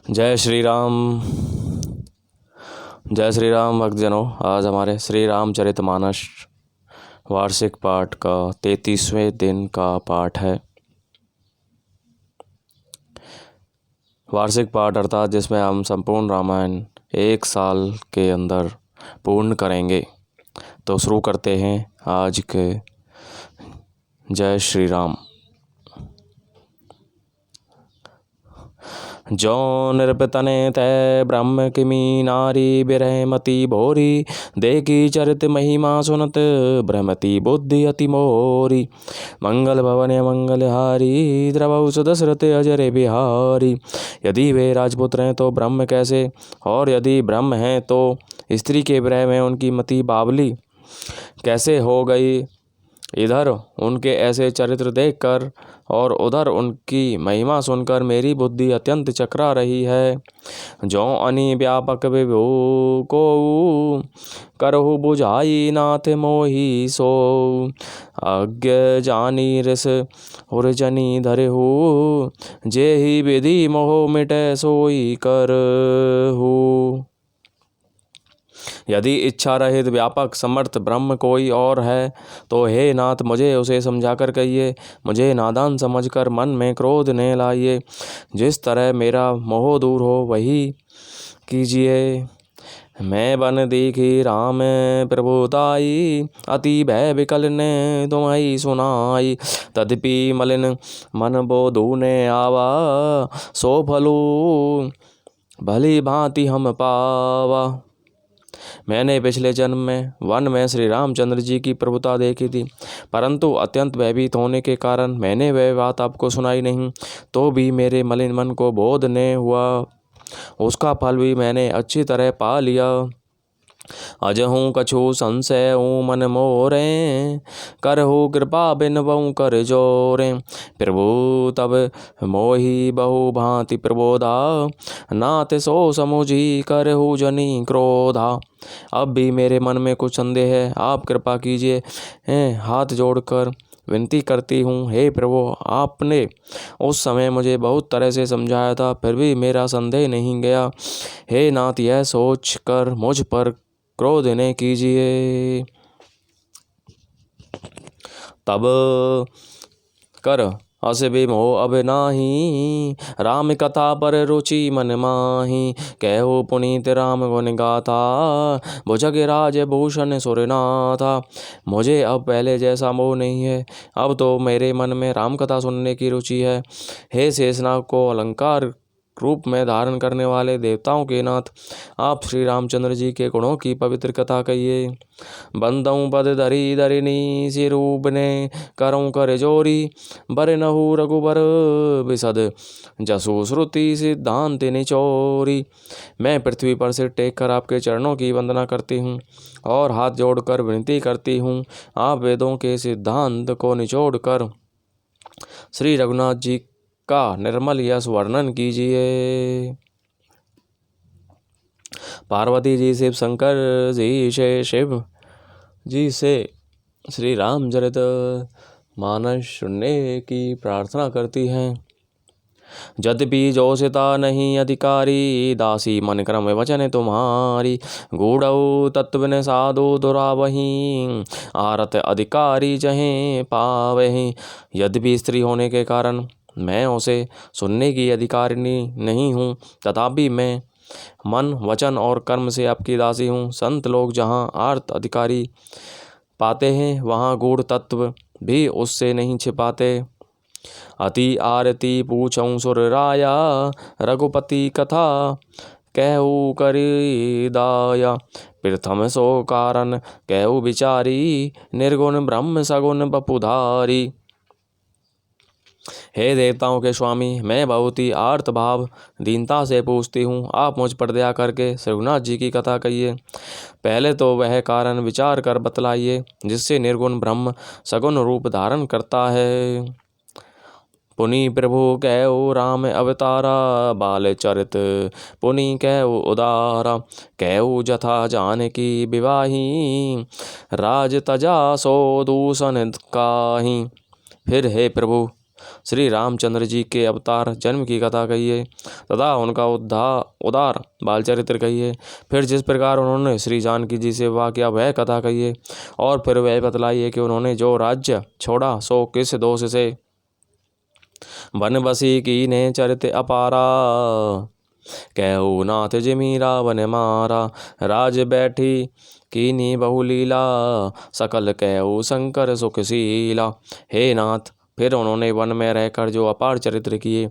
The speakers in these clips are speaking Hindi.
जय श्री राम। जय श्री राम भक्तजनों। आज हमारे श्री रामचरितमानस वार्षिक पाठ का 33वें दिन का पाठ है। वार्षिक पाठ अर्थात जिसमें हम संपूर्ण रामायण 1 साल के अंदर पूर्ण करेंगे। तो शुरू करते हैं आज के जय श्री राम। जो निरपतने तय ब्रह्म किमी नारी बिरहमति भोरी, देखी चरित महिमा सुनत भ्रमति बुद्धि अति मोरी। मंगल भवन मंगलहारी, द्रवहु सुदशरथ अजर बिहारी। यदि वे राजपुत्र हैं तो ब्रह्म कैसे, और यदि ब्रह्म हैं तो स्त्री के विरह में उनकी मति बावली कैसे हो गई। इधर उनके ऐसे चरित्र देखकर और उधर उनकी महिमा सुनकर मेरी बुद्धि अत्यंत चकरा रही है। जो अनि व्यापक विभु को करहु बुझाई नाथ मोहि सो, अज्ञ जानी रस उर्जनी धरहु, जेहि विधि मोह मिटै सोई करहु। यदि इच्छा रहित व्यापक समर्थ ब्रह्म कोई और है तो हे नाथ मुझे उसे समझाकर कहिए। मुझे नादान समझकर मन में क्रोध न लाइए। जिस तरह मेरा मोह दूर हो वही कीजिए। मैं बन देखी राम प्रभुताई, अति भय विकल ने तुम्हारी सुनाई। तदपि मलिन मन बोधु ने आवा, सो फलू भली भांति हम पावा। मैंने पिछले जन्म में वन में श्री रामचंद्र जी की प्रभुता देखी थी, परंतु अत्यंत भयभीत होने के कारण मैंने वह बात आपको सुनाई नहीं। तो भी मेरे मलिन मन को बोध न हुआ, उसका फल भी मैंने अच्छी तरह पा लिया। अजहूँ कछु संशय मन मोरे, करहु कृपा बिनबहु कर जोरे। प्रभु तब मोहि बहु भांति प्रबोधा, नाथ सो समुझी करहु जनी क्रोधा। अब भी मेरे मन में कुछ संदेह है, आप कृपा कीजिए। हाथ जोड़कर विनती करती हूँ, हे प्रभु आपने उस समय मुझे बहुत तरह से समझाया था, फिर भी मेरा संदेह नहीं गया। हे नाथ यह सोच कर मुझ पर क्रोध न कीजिए। तब कर अस विमोह अब नाही, राम कथा पर रुचि मन माही। कहो पुनीत राम गुण गाथा, भुजग राज भूषण सुरनाथा। मुझे अब पहले जैसा मोह नहीं है, अब तो मेरे मन में राम कथा सुनने की रुचि है। हे शेषनाग को अलंकार रूप में धारण करने वाले देवताओं के नाथ, आप श्री रामचंद्र जी के गुणों की पवित्र कथा कहिए। बंदऊ पद धरी धरिनी सिरूप ने, करऊँ कर जोरी बरनहु रघुबर विशद, जसु श्रुति सिद्धांत निचोरी। मैं पृथ्वी पर सिर टेक कर आपके चरणों की वंदना करती हूँ और हाथ जोड़कर विनती करती हूँ, आप वेदों के सिद्धांत को निचोड़ कर श्री रघुनाथ जी का निर्मल यश वर्णन कीजिए। पार्वती जी शिव शंकर जी से शिव जी से श्री रामचरित मानस सुनने की प्रार्थना करती हैं। यद्यपि जोशिता नहीं अधिकारी, दासी मन क्रम वचन तुम्हारी। गूढ़ऊ तत्व न साधु दुरावही, आरत अधिकारी जहें पावही। यद्यपि स्त्री होने के कारण मैं उसे सुनने की अधिकारिणी नहीं हूँ, तथापि मैं मन वचन और कर्म से आपकी दासी हूँ। संत लोग जहाँ आर्त अधिकारी पाते हैं, वहाँ गूढ़ तत्व भी उससे नहीं छिपाते। अति आरती पूछऊँ सुर राया, रघुपति कथा कहू करी दाया। प्रथम सो कारण कहू विचारी, निर्गुण ब्रह्म सगुण बपुधारी। हे देवताओं के स्वामी, मैं बहुत ही आर्त भाव दीनता से पूछती हूँ, आप मुझ पर दया करके रघुनाथ जी की कथा कहिए। पहले तो वह कारण विचार कर बतलाइए जिससे निर्गुण ब्रह्म सगुण रूप धारण करता है। पुनि प्रभु कहु राम अवतारा, बाल चरित पुनि कहु उदारा। कहु जथा जानकी विवाही, राज तजा सो दूषण काही। फिर हे प्रभु श्री रामचंद्र जी के अवतार जन्म की कथा कहिए तथा उनका उदार बाल चरित्र कहिए। फिर जिस प्रकार उन्होंने श्री जानकी जी से विवाह किया वह कथा कहिए। और फिर वह बतलाइए कि उन्होंने जो राज्य छोड़ा सो किस दोष से बनबसी की ने चरित अपारा। कहु नाथ जिमी रावण मारा राज बैठी कीनी बहुलीला सकल कहु शंकर सुखशीला। हे नाथ, फिर उन्होंने वन में रहकर जो अपार चरित्र किए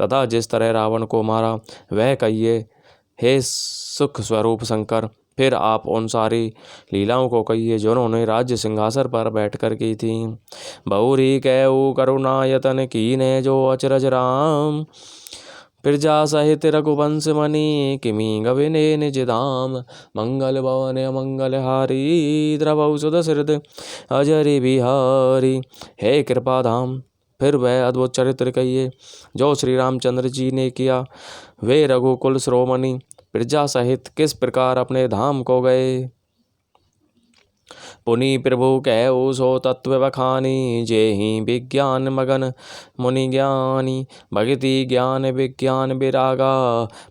तथा जिस तरह रावण को मारा वह कहिए। हे सुख स्वरूप शंकर, फिर आप उन सारी लीलाओं को कहिए जो उन्होंने राज्य सिंहासन पर बैठकर की थी। बहुरी कहु करुणायतन कीने जो अचरज राम प्रजा सहित रघुवंश मणि किमी गविने निज धाम। मंगल भवन मंगल हारी द्रवौ सुदशरथ अजरि बिहारी। हे कृपा धाम, फिर वह अद्भुत चरित्र कहिए जो श्री रामचंद्र जी ने किया। वे रघुकुल श्रोमणि प्रजा सहित किस प्रकार अपने धाम को गए। पुनि प्रभु कहु सो तत्व बखानी जेहि विज्ञान मगन मुनि ज्ञानी। भक्ति ज्ञान विज्ञान विरागा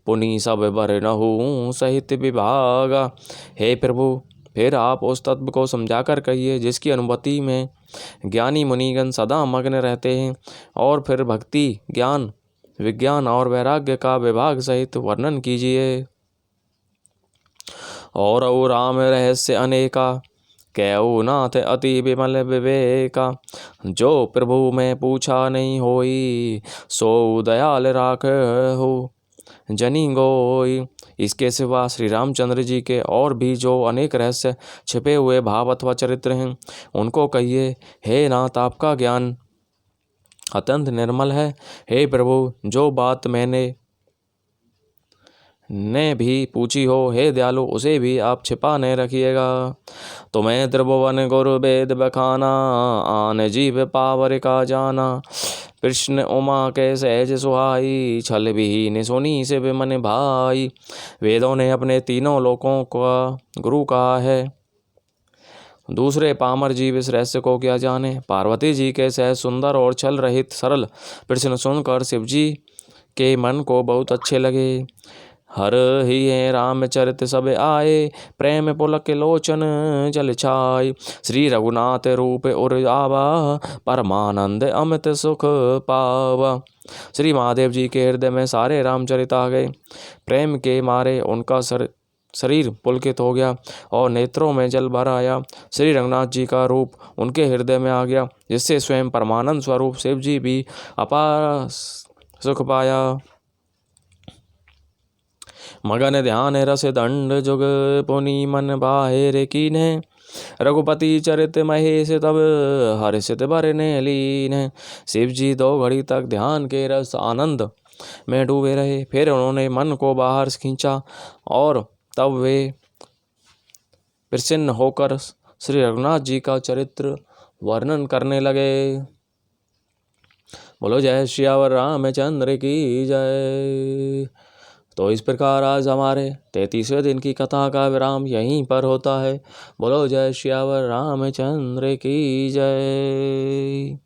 पुनि सब बरनहु सहित विभागा। हे प्रभु, फिर आप उस तत्व को समझाकर कहिए जिसकी अनुभूति में ज्ञानी मुनिगण सदा मग्न रहते हैं। और फिर भक्ति ज्ञान विज्ञान और वैराग्य का विभाग सहित वर्णन कीजिए। और राम रहस्य अनेका कहु नाथ अति विमल विवेका। जो प्रभु में पूछा नहीं होई सो दयाल राख हो जनी गोई। इसके सिवा श्री रामचंद्र जी के और भी जो अनेक रहस्य छिपे हुए भाव अथवा चरित्र हैं उनको कहिए। हे नाथ, आपका ज्ञान अत्यंत निर्मल है। हे प्रभु, जो बात मैंने भी पूछी हो हे दयालु उसे भी आप छिपा नहीं रखिएगा। तुम्हें त्रिभुवन गुरु वेद बखाना आन जीव पावर का जाना। कृष्ण उमा के सहज सुहाई छल विहीन सुनी से विमन भाई। वेदों ने अपने तीनों लोकों का गुरु कहा है, दूसरे पामर जीव इस रहस्य को क्या जाने। पार्वती जी के सहज सुंदर और छल रहित सरल प्रश्न सुनकर शिव जी के मन को बहुत अच्छे लगे। हर ही रामचरित सब आए प्रेम पुलक लोचन जल छाय। श्री रघुनाथ रूप उर आवा परमानंद अमित सुख पावा। श्री महादेव जी के हृदय में सारे रामचरित आ गए। प्रेम के मारे उनका शरीर पुलकित हो गया और नेत्रों में जल भर आया। श्री रघुनाथ जी का रूप उनके हृदय में आ गया जिससे स्वयं परमानंद स्वरूप शिव जी भी अपार सुख पाया। मगन ध्यान रस दंड जुग पुनि मन बाहिर कीन्हे। रघुपति चरित महेश तब हर्षित बरने लीन। शिव जी 2 घड़ी तक ध्यान के रस आनंद में डूबे रहे। फिर उन्होंने मन को बाहर खींचा और तब वे प्रसन्न होकर श्री रघुनाथ जी का चरित्र वर्णन करने लगे। बोलो जय श्यावर रामचंद्र की जय। तो इस प्रकार आज हमारे 33वें दिन की कथा का विराम यहीं पर होता है। बोलो जय श्यावर रामचंद्र की जय।